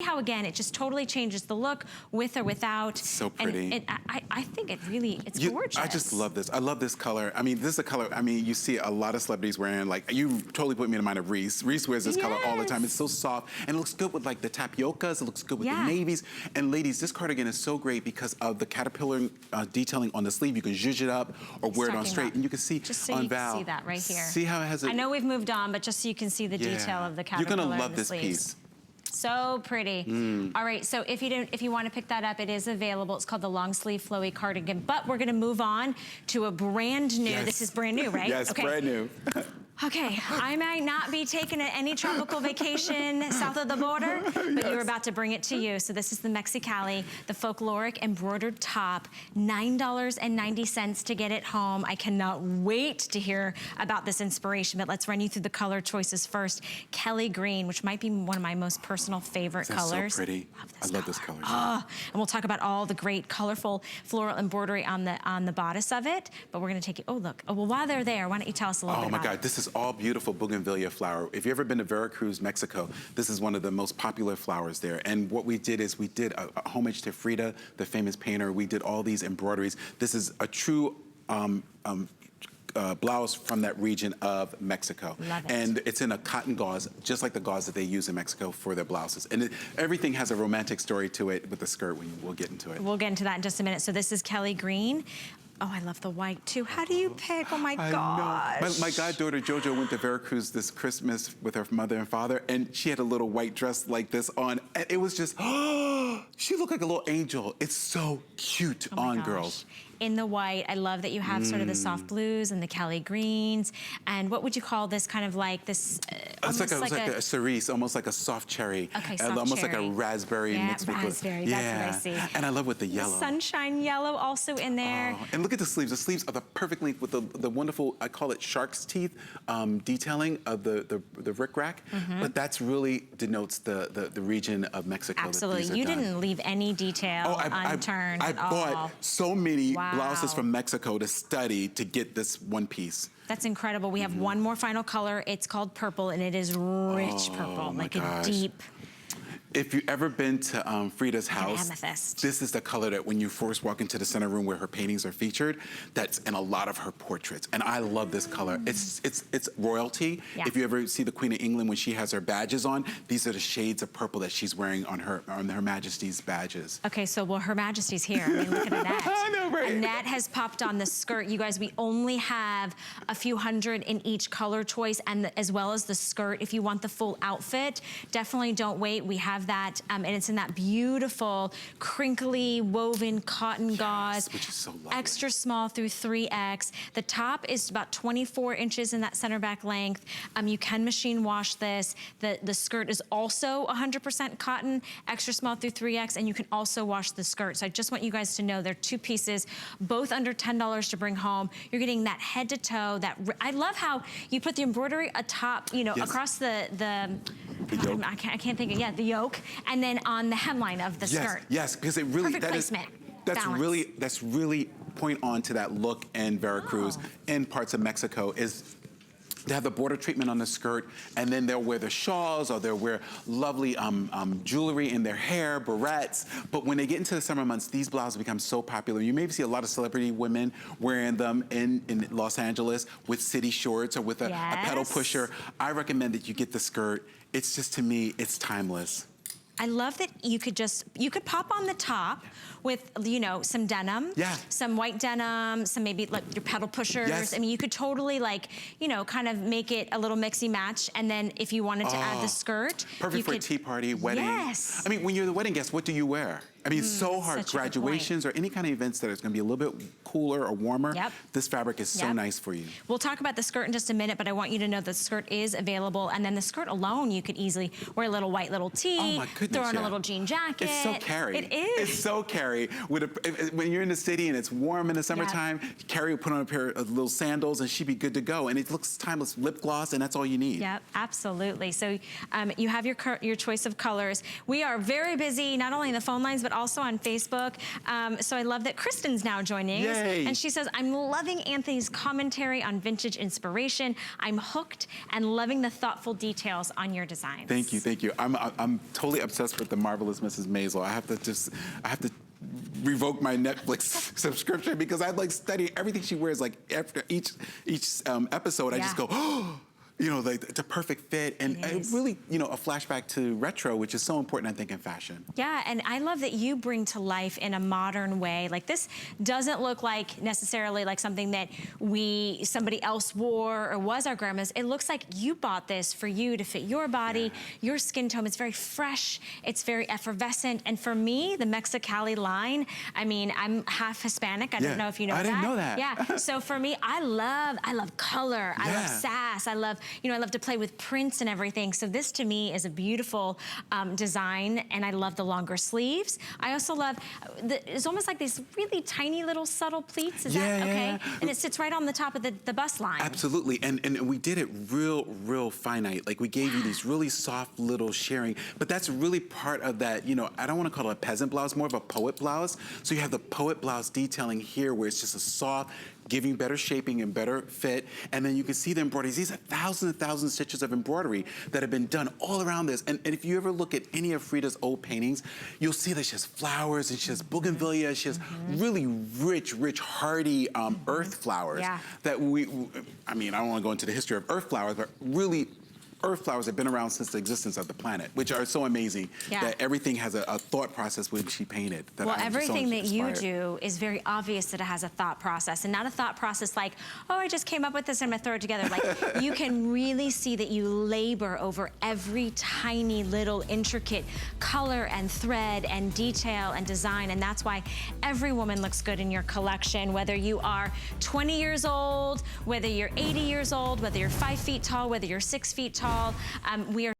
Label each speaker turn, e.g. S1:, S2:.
S1: How again, it just totally changes the look with or without.
S2: It's so pretty.
S1: And I think it's gorgeous.
S2: I just love this. I love this color. I mean, this is a color, I mean, you see a lot of celebrities wearing, like, you totally put me in mind of Reese. Reese wears this color all the time. It's so soft, and it looks good with like the tapiocas. It looks good with the navies. And ladies, this cardigan is so great because of the caterpillar detailing on the sleeve. You can zhuzh it up or wear it on straight, and you can see
S1: just so
S2: on
S1: you
S2: Val.
S1: can see that right here.
S2: See how it has a...
S1: I know we've moved on, but just so you can see the detail of the caterpillar.
S2: You're gonna love this piece.
S1: So pretty. All right, so if you want to pick that up, it is available. It's called the long sleeve flowy cardigan, but we're gonna move on to a brand new, this is brand new, right?
S2: Yes, brand new.
S1: Okay, I might not be taking any tropical vacation south of the border, but you're about to bring it to you. So this is the Mexicali, the Folkloric Embroidered top, $9.90 to get it home. I cannot wait to hear about this inspiration, but let's run you through the color choices first. Kelly green, which might be one of my most personal favorite colors.
S2: So pretty. I love this color.
S1: And we'll talk about all the great colorful floral embroidery on the bodice of it, but we're gonna take you, oh look, well while they're there, why don't you tell us a little bit about it?
S2: Oh my God, this is all beautiful bougainvillea flower. If you've ever been to Veracruz, Mexico, this is one of the most popular flowers there. And what we did is we did a homage to Frida, the famous painter. We did all these embroideries. This is a true blouse from that region of Mexico.
S1: Love it.
S2: And it's in a cotton gauze, just like the gauze that they use in Mexico for their blouses. And everything has a romantic story to it with the skirt. We'll get into it.
S1: We'll get into that in just a minute. So this is Kelly green. Oh, I love the white too. How do you pick? Oh my gosh.
S2: My goddaughter Jojo went to Veracruz this Christmas with her mother and father, and she had a little white dress like this on, and it was just, she looked like a little angel. It's so cute on girls.
S1: In the white, I love that you have sort of the soft blues and the Kelly greens. And what would you call this kind of like this?
S2: It's like a cerise, almost like a soft cherry.
S1: Okay, soft
S2: almost
S1: cherry.
S2: like a raspberry mixed with
S1: raspberry, that's what I see.
S2: And I love with the yellow.
S1: The sunshine yellow also in there.
S2: Oh, and look at the sleeves. The sleeves are the perfect length with the wonderful, I call it shark's teeth detailing of the rickrack. But that's really denotes the region of Mexico.
S1: Absolutely, you didn't leave any detail unturned
S2: I
S1: at all.
S2: bought so many blouses from Mexico to study to get this one piece.
S1: That's incredible. We have one more final color. It's called purple, and it is rich purple, like a deep.
S2: If you've ever been to Frida's house,
S1: amethyst.
S2: This is the color that when you first walk into the center room where her paintings are featured, that's in a lot of her portraits. And I love this color. It's royalty.
S1: Yeah.
S2: If you ever see the Queen of England when she has her badges on, these are the shades of purple that she's wearing on her Majesty's badges.
S1: Okay, so well, Her Majesty's here. I mean, look at Annette.
S2: I know, right?
S1: Annette has popped on the skirt. You guys, we only have a few hundred in each color choice, and as well as the skirt. If you want the full outfit, definitely don't wait. We have that, and it's in that beautiful, crinkly, woven cotton gauze.
S2: Which is so lovely.
S1: Extra small through 3X. The top is about 24 inches in that center back length. You can machine wash this. The skirt is also 100% cotton, extra small through 3X, and you can also wash the skirt. So I just want you guys to know they're two pieces, both under $10 to bring home. You're getting that head to toe. I love how you put the embroidery atop, you know, across the
S2: yoke.
S1: I can't think of, the yoke, and then on the hemline of the skirt.
S2: Yes, because it really,
S1: perfect placement.
S2: That's really point on to that look in Veracruz and parts of Mexico is they have the border treatment on the skirt, and then they'll wear the shawls or they'll wear lovely jewelry in their hair, barrettes. But when they get into the summer months, these blouses become so popular. You maybe see a lot of celebrity women wearing them in Los Angeles with city shorts or with a pedal pusher. I recommend that you get the skirt. It's just, to me, it's timeless.
S1: I love that you could pop on the top with, you know, some denim, some white denim, some maybe like your pedal pushers. I mean, you could totally like, you know, kind of make it a little mixy match. And then if you wanted to add the skirt.
S2: Perfect for a tea party, wedding. I mean, when you're the wedding guest, what do you wear? I mean, it's so hard. Graduations or any kind of events that is going to be a little bit cooler or warmer. This fabric is so nice for you. We'll
S1: talk about the skirt in just a minute, but I want you to know the skirt is available. And then the skirt alone, you could easily wear a little white little tee.
S2: Oh my goodness,
S1: throw on a little jean jacket.
S2: It's so carry.
S1: It is.
S2: It's so carry. When you're in the city and it's warm in the summertime, Carrie would put on a pair of little sandals and she'd be good to go. And it looks timeless. Lip gloss, and that's all you need.
S1: Yep, absolutely. So you have your choice of colors. We are very busy, not only in the phone lines, but but also on Facebook. So I love that Kristen's now joining us.
S2: Yay.
S1: And she says, I'm loving Anthony's commentary on vintage inspiration. I'm hooked and loving the thoughtful details on your designs.
S2: Thank you, thank you. I'm totally obsessed with the Marvelous Mrs. Maisel. I have to revoke my Netflix subscription because I like study everything she wears. Like after each episode, I just go, oh, you know, like it's a perfect fit, and really, you know, a flashback to retro, which is so important, I think, in fashion.
S1: Yeah, and I love that you bring to life in a modern way. Like this doesn't look like necessarily like something that somebody else wore or was our grandma's. It looks like you bought this for you to fit your body, your skin tone. It's very fresh, it's very effervescent, and for me, the Mexicali line, I mean, I'm half Hispanic. I don't know if you know that.
S2: I didn't know that.
S1: Yeah, so for me, I love color, I love sass, I love to play with prints and everything. So this to me is a beautiful design, and I love the longer sleeves. I also love, it's almost like these really tiny little subtle pleats. Is that okay? Yeah. And it sits right on the top of the bust line.
S2: Absolutely, and we did it real finite. Like we gave you these really soft little shearing, but that's really part of that, you know, I don't want to call it a peasant blouse, more of a poet blouse. So you have the poet blouse detailing here where it's just a soft, giving better shaping and better fit. And then you can see the embroideries. These are thousands and thousands of stitches of embroidery that have been done all around this. And if you ever look at any of Frida's old paintings, you'll see that she has flowers and she has bougainvillea. She has really rich, hardy earth flowers that I mean, I don't want to go into the history of earth flowers, but really earth flowers have been around since the existence of the planet, which are so amazing that everything has a thought process when she painted.
S1: Well, everything that you do is very obvious that it has a thought process, and not a thought process like, oh, I just came up with this and I'm gonna throw it together. Like, you can really see that you labor over every tiny little intricate color and thread and detail and design, and that's why every woman looks good in your collection, whether you are 20 years old, whether you're 80 years old, whether you're 5 feet tall, whether you're 6 feet tall. We are